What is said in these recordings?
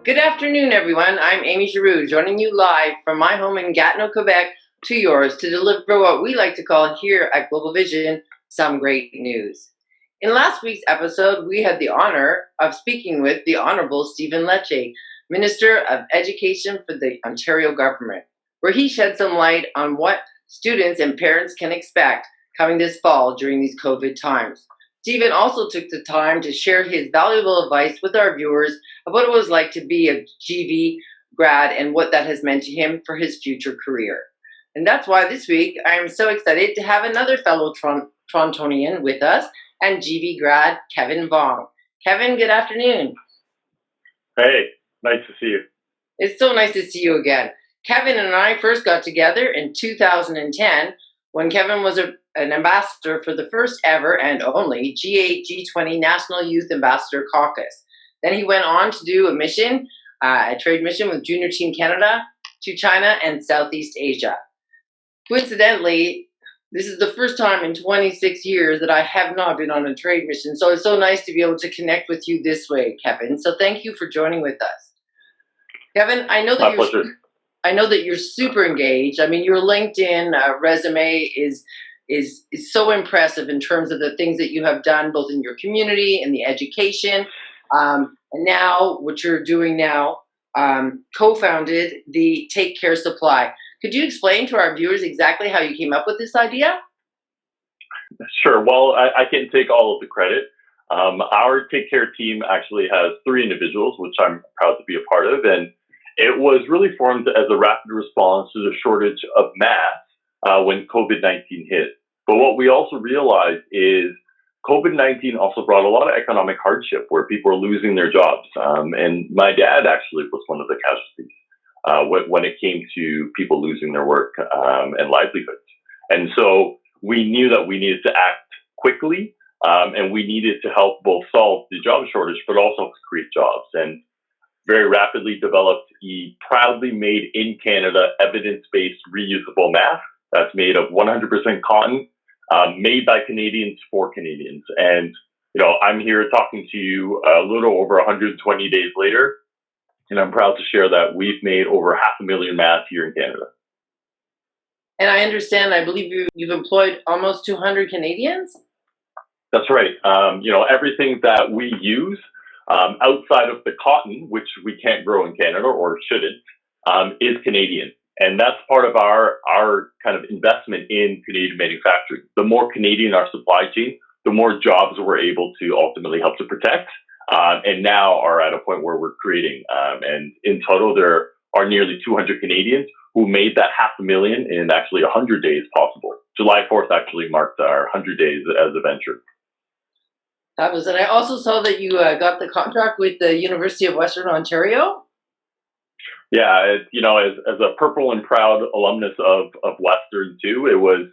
Good afternoon, everyone. I'm Amy Giroux, joining you live from my home in Gatineau, Quebec, to yours to deliver what we like to call here at Global Vision some great news. In last week's episode, we had the honor of speaking with the Honorable Stephen Lecce, Minister of Education for the Ontario government, where he shed some light on what students and parents can expect coming this fall during these COVID times. Stephen also took the time to share his valuable advice with our viewers of what it was like to be a GV grad and what that has meant to him for his future career. And that's why this week I am so excited to have another fellow Torontonian with us and GV grad Kevin Vuong. Kevin, good afternoon. Hey, nice to see you. It's so nice to see you again. Kevin and I first got together in 2010 when Kevin was an ambassador for the first ever and only G8 G20 National Youth Ambassador Caucus. Then he went on to do a trade mission with Junior Team Canada to China and Southeast Asia. Coincidentally, this is the first time in 26 years that I have not been on a trade mission. So it's so nice to be able to connect with you this way, Kevin. So thank you for joining with us. Kevin, I know that you're super engaged. I mean, your LinkedIn resume is so impressive in terms of the things that you have done both in your community and the education. And now what you're doing now, co-founded the TakeCare Supply. Could you explain to our viewers exactly how you came up with this idea? Sure. Well, I can take all of the credit. Our TakeCare team actually has 3 individuals, which I'm proud to be a part of. And it was really formed as a rapid response to the shortage of masks when COVID-19 hit. But what we also realized is COVID-19 also brought a lot of economic hardship where people are losing their jobs. And my dad actually was one of the casualties when it came to people losing their work and livelihoods. And so we knew that we needed to act quickly and we needed to help both solve the job shortage, but also create jobs. And very rapidly developed a proudly made in Canada evidence-based reusable mask that's made of 100% cotton, made by Canadians for Canadians. And, I'm here talking to you a little over 120 days later, and I'm proud to share that we've made over 500,000 masks here in Canada. And I understand, I believe you've employed almost 200 Canadians? That's right. Everything that we use outside of the cotton, which we can't grow in Canada or shouldn't, is Canadian. And that's part of our kind of investment in Canadian manufacturing. The more Canadian our supply chain, the more jobs we're able to ultimately help to protect. And now are at a point where we're creating. And in total, there are nearly 200 Canadians who made that 500,000 in actually 100 days possible. July 4th actually marked our 100 days as a venture. That was it. I also saw that you got the contract with the University of Western Ontario. Yeah, as a purple and proud alumnus of Western too, it was,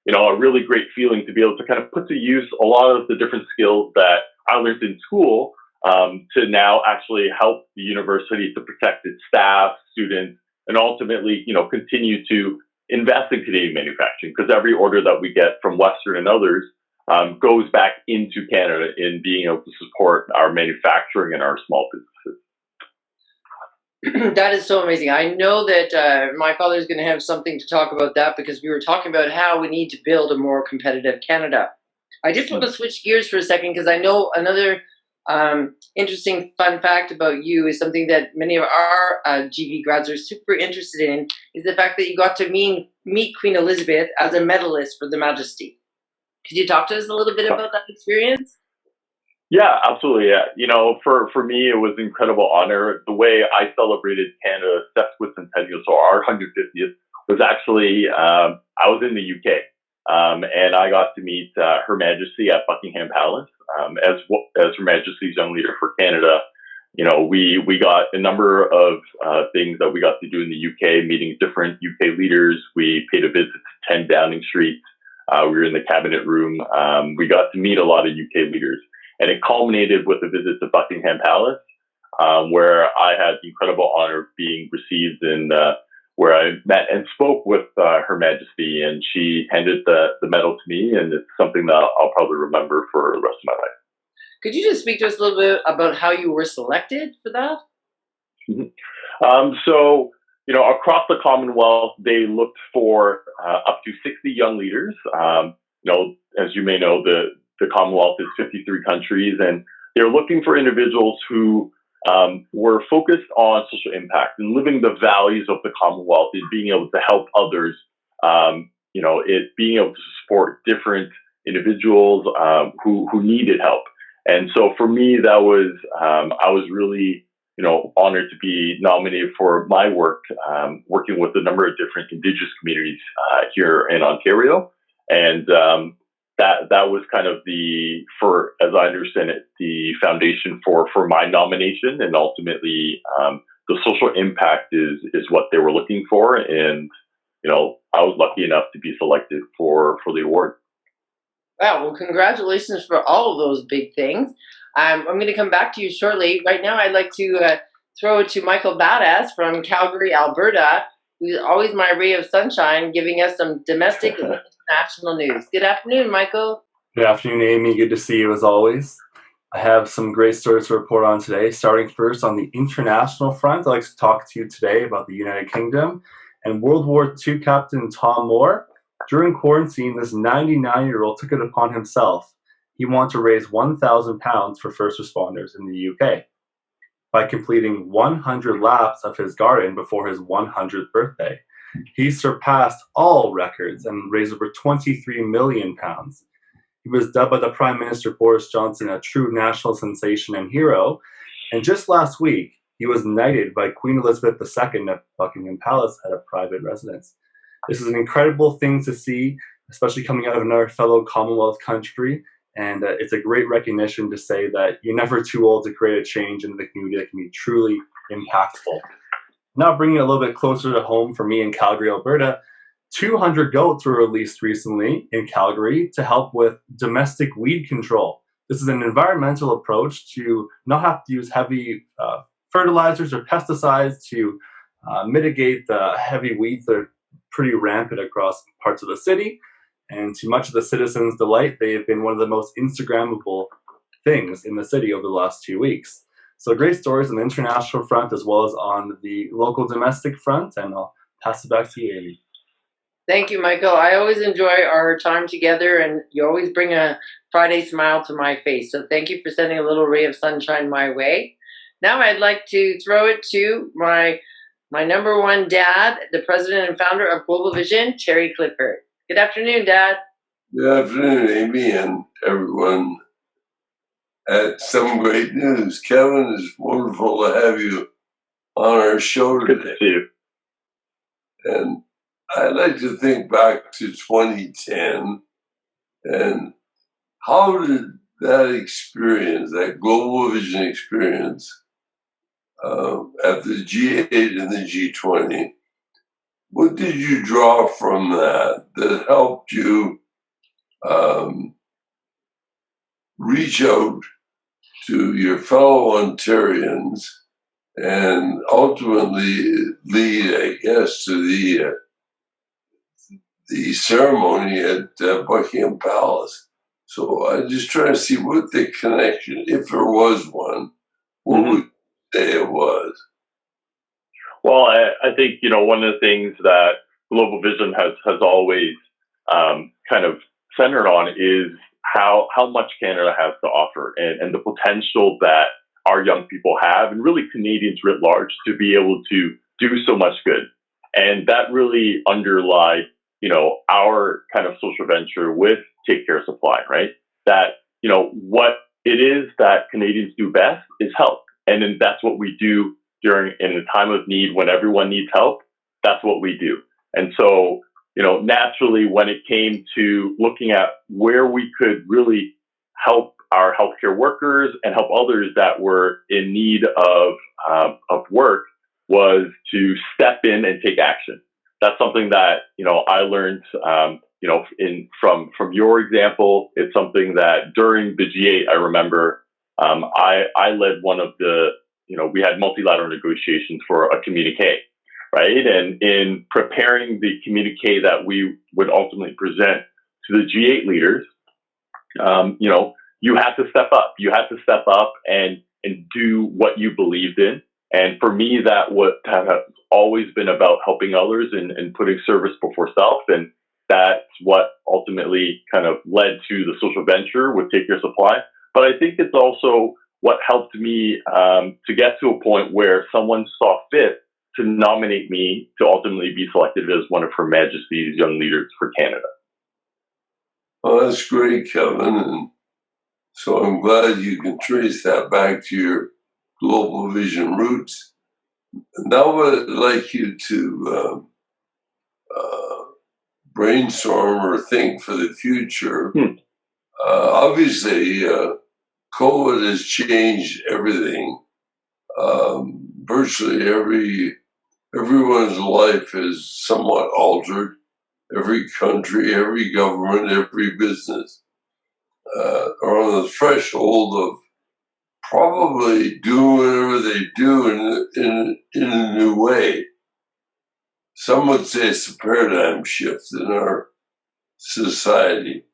a really great feeling to be able to kind of put to use a lot of the different skills that I learned in school to now actually help the university to protect its staff, students, and ultimately, continue to invest in Canadian manufacturing because every order that we get from Western and others goes back into Canada in being able to support our manufacturing and our small businesses. That is so amazing. I know that my father is going to have something to talk about that because we were talking about how we need to build a more competitive Canada. I just want to switch gears for a second because I know another interesting fun fact about you is something that many of our GV grads are super interested in is the fact that you got to meet Queen Elizabeth as a medalist for the Majesty. Could you talk to us a little bit about that experience? Yeah, absolutely. Yeah. For me, it was an incredible honor. The way I celebrated Canada's sesquicentennial, so our 150th, was actually, I was in the UK, and I got to meet Her Majesty at Buckingham Palace as Her Majesty's Young Leader for Canada. We got a number of things that we got to do in the UK, meeting different UK leaders. We paid a visit to 10 Downing Street. We were in the cabinet room. We got to meet a lot of UK leaders. And it culminated with a visit to Buckingham Palace, where I had the incredible honor of being received and where I met and spoke with Her Majesty, and she handed the medal to me, and it's something that I'll probably remember for the rest of my life. Could you just speak to us a little bit about how you were selected for that? Mhm. So, across the Commonwealth, they looked for up to 60 young leaders. As you may know, the Commonwealth is 53 countries, and they're looking for individuals who were focused on social impact and living the values of the Commonwealth and being able to help others. Being able to support different individuals who needed help. And so for me, that was I was really honored to be nominated for my work, working with a number of different Indigenous communities here in Ontario, and that was kind of as I understand it, the foundation for my nomination, and ultimately the social impact is what they were looking for, and I was lucky enough to be selected for the award. Wow, well, congratulations for all of those big things. I'm going to come back to you shortly. Right now, I'd like to throw it to Michael Badass from Calgary, Alberta, who's always my ray of sunshine, giving us some domestic and international news. Good afternoon, Michael. Good afternoon, Amy. Good to see you as always. I have some great stories to report on today. Starting first on the international front, I'd like to talk to you today about the United Kingdom and World War II Captain Tom Moore. During quarantine, this 99-year-old took it upon himself. He wanted to raise £1,000 for first responders in the UK by completing 100 laps of his garden before his 100th birthday. He surpassed all records and raised over £23 million. He was dubbed by the Prime Minister Boris Johnson a true national sensation and hero. And just last week, he was knighted by Queen Elizabeth II at Buckingham Palace at a private residence. This is an incredible thing to see, especially coming out of another fellow Commonwealth country. And it's a great recognition to say that you're never too old to create a change in the community that can be truly impactful. Now bringing it a little bit closer to home for me in Calgary, Alberta, 200 goats were released recently in Calgary to help with domestic weed control. This is an environmental approach to not have to use heavy fertilizers or pesticides to mitigate the heavy weeds that are pretty rampant across parts of the city. And to much of the citizens' delight, they have been one of the most Instagrammable things in the city over the last 2 weeks. So great stories on the international front as well as on the local domestic front. And I'll pass it back to you, Amy. Thank you, Michael. I always enjoy our time together, and you always bring a Friday smile to my face. So thank you for sending a little ray of sunshine my way. Now I'd like to throw it to my number one dad, the president and founder of Global Vision, Terry Clifford. Good afternoon, Dad. Good afternoon, Amy, and everyone at Some Great News. Kevin, it's wonderful to have you on our show today. Good to see you. And I'd like to think back to 2010 and how did that experience, that Global Vision experience at the G8 and the G20, what did you draw from that helped you reach out to your fellow Ontarians and ultimately lead, I guess, to the ceremony at Buckingham Palace? So I'm just trying to see what the connection, if there was one, what would you say it was? Well, I think, one of the things that Global Vision has always kind of centered on is how much Canada has to offer and the potential that our young people have, and really Canadians writ large, to be able to do so much good. And that really underlied, our kind of social venture with TakeCare Supply, right? That, what it is that Canadians do best is help. And then that's what we do in a time of need when everyone needs help. That's what we do. And so, naturally, when it came to looking at where we could really help our healthcare workers and help others that were in need of work, was to step in and take action. That's something that I learned from your example. It's something that during the G8, I remember I led one of the we had multilateral negotiations for a communique, right? And in preparing the communique that we would ultimately present to the G8 leaders, you had to step up. You had to step up and do what you believed in And for me, that has always been about helping others and putting service before self. And that's what ultimately kind of led to the social venture with TakeCare Supply. But I think it's also what helped me to get to a point where someone saw fit to nominate me to ultimately be selected as one of Her Majesty's Young Leaders for Canada. Well, that's great, Kevin. And so I'm glad you can trace that back to your global vision roots. Now I'd like you to brainstorm or think for the future. Obviously, COVID has changed everything. Virtually everyone's life is somewhat altered. Every country, every government, every business are on the threshold of probably doing whatever they do in a new way. Some would say it's a paradigm shift in our society.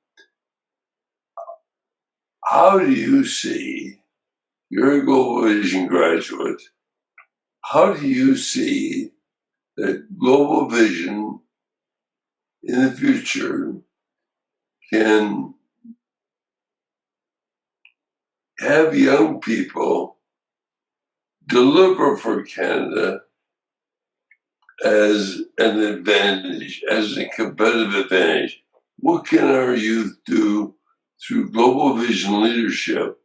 How do you see, you're a global vision graduate, how do you see that global vision in the future can have young people deliver for Canada as an advantage, as a competitive advantage? What can our youth do through global vision leadership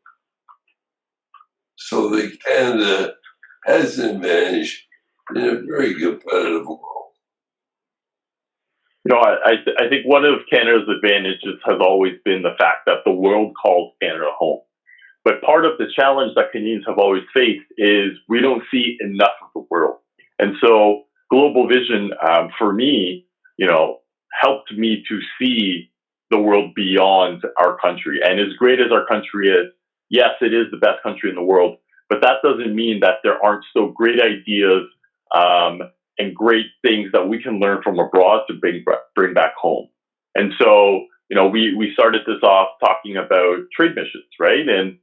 so that Canada has an advantage in a very competitive world? You know, I think one of Canada's advantages has always been the fact that the world calls Canada home. But part of the challenge that Canadians have always faced is we don't see enough of the world. And so global vision, for me, you know, helped me to see the world beyond our country. And as great as our country is, yes, it is the best country in the world, but that doesn't mean that there aren't still great ideas and great things that we can learn from abroad to bring back home. And so, you know, we started this off talking about trade missions, right? And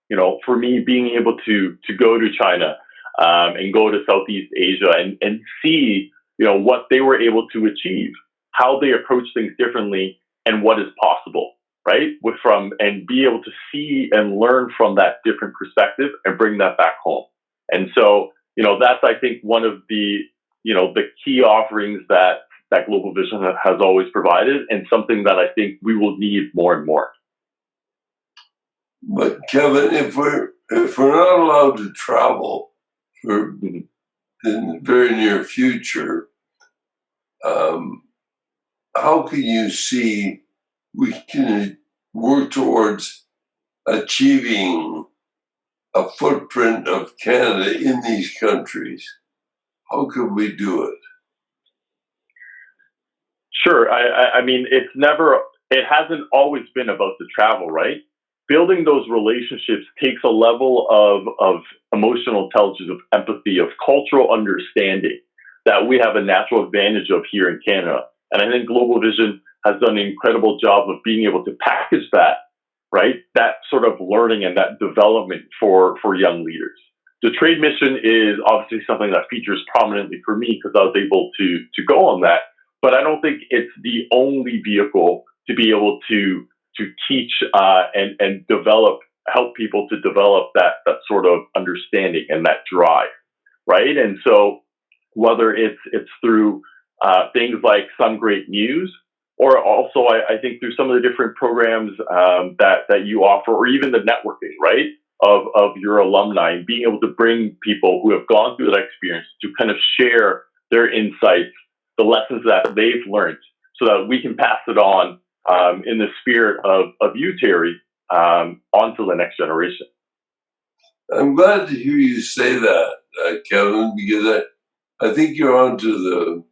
you know, for me, being able to go to China and go to Southeast Asia and see, you know, what they were able to achieve, how they approach things differently, and what is possible, right? And be able to see and learn from that different perspective and bring that back home. And so, you know, that's I think one of the, you know, the key offerings that Global Vision has always provided, and something that I think we will need more and more. But Kevin, if we're not allowed to travel for in the very near future, how can you see we can work towards achieving a footprint of Canada in these countries? How could we do it? Sure. I mean, it hasn't always been about the travel, right? Building those relationships takes a level of emotional intelligence, of empathy, of cultural understanding that we have a natural advantage of here in Canada. And I think Global Vision has done an incredible job of being able to package that, right? That sort of learning and that development for young leaders. The trade mission is obviously something that features prominently for me because I was able to go on that. But I don't think it's the only vehicle to be able to teach and help people to develop that sort of understanding and that drive, right? And so whether it's through things like Some Great News, or also I think through some of the different programs that you offer, or even the networking, right, of your alumni, and being able to bring people who have gone through that experience to kind of share their insights, the lessons that they've learned, so that we can pass it on in the spirit of you, Terry, onto the next generation. I'm glad to hear you say that, Kevin, because I think you're onto the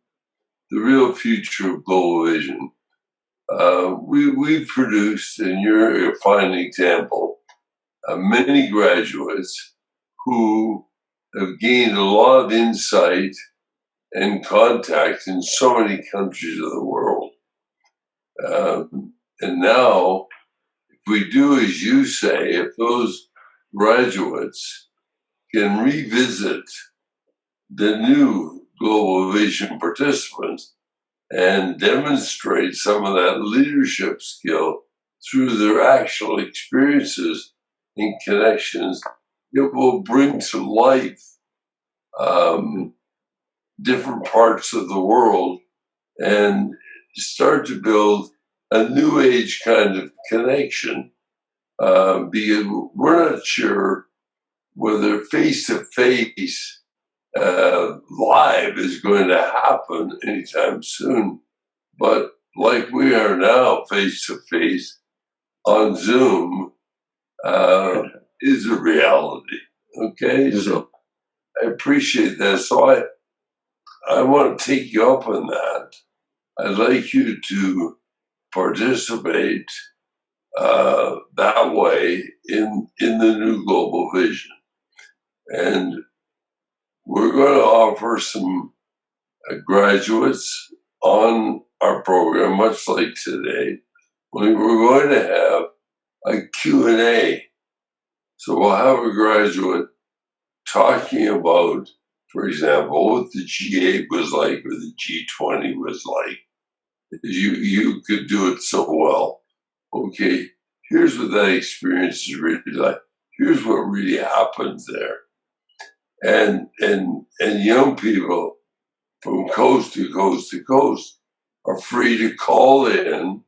real future of global vision. We've produced, and you're a fine example, many graduates who have gained a lot of insight and contact in so many countries of the world. And now, if we do as you say, if those graduates can revisit the new Global Vision participants and demonstrate some of that leadership skill through their actual experiences and connections, it will bring to life different parts of the world and start to build a new age kind of connection. Because we're not sure whether face-to-face live is going to happen anytime soon. But like we are now face-to-face on Zoom is a reality. Okay, so I appreciate that. So I want to take you up on that. I'd like you to participate that way in the new Global Vision. And we're going to offer some graduates on our program, much like today. We're going to have a Q&A. So we'll have a graduate talking about, for example, what the G8 was like or the G20 was like. You could do it so well. Okay, here's what that experience is really like. Here's what really happens there. And young people from coast to coast to coast are free to call in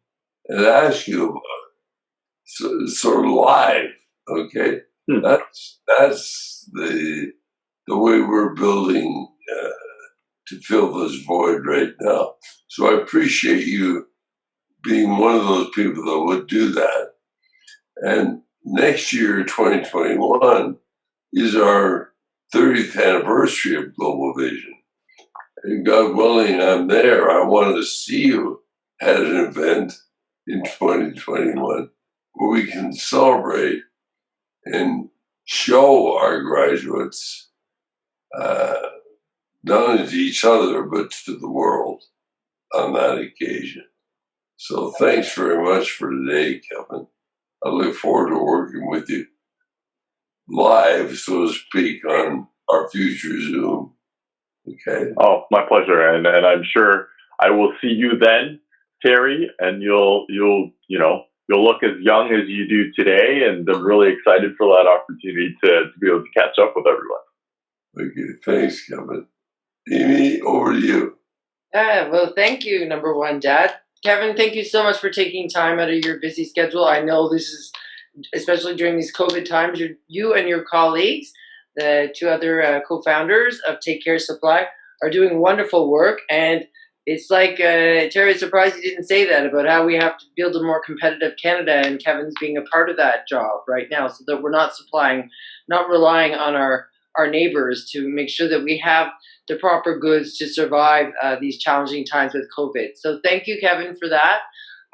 and ask you about it. Sort of live, okay? That's the way we're building to fill this void right now. So I appreciate you being one of those people that would do that. And next year, 2021, is our 30th anniversary of Global Vision. And God willing, I'm there. I wanted to see you at an event in 2021 where we can celebrate and show our graduates, not only to each other, but to the world on that occasion. So thanks very much for today, Kevin. I look forward to working with you live, so to speak, on our future Zoom. Okay. Oh, my pleasure, and I'm sure I will see you then, Terry, and you'll look as young as you do today, and I'm really excited for that opportunity to be able to catch up with everyone. Okay, thanks, Kevin. Amy, over to you. Well, thank you, number one, Dad. Kevin, thank you so much for taking time out of your busy schedule. I know this is, especially during these COVID times, you and your colleagues, the two other co-founders of TakeCare Supply, are doing wonderful work. And it's like, Terry, surprised you didn't say that about how we have to build a more competitive Canada, and Kevin's being a part of that job right now, so that we're not relying on our neighbors to make sure that we have the proper goods to survive these challenging times with COVID. So thank you, Kevin, for that.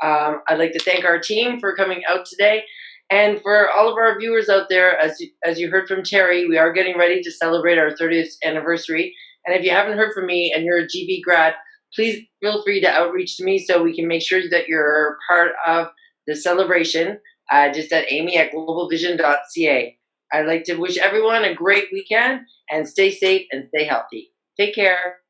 I'd like to thank our team for coming out today. And for all of our viewers out there, as you heard from Terry, we are getting ready to celebrate our 30th anniversary. And if you haven't heard from me and you're a GV grad, please feel free to outreach to me so we can make sure that you're part of the celebration, just at amy@globalvision.ca. I'd like to wish everyone a great weekend and stay safe and stay healthy. Take care.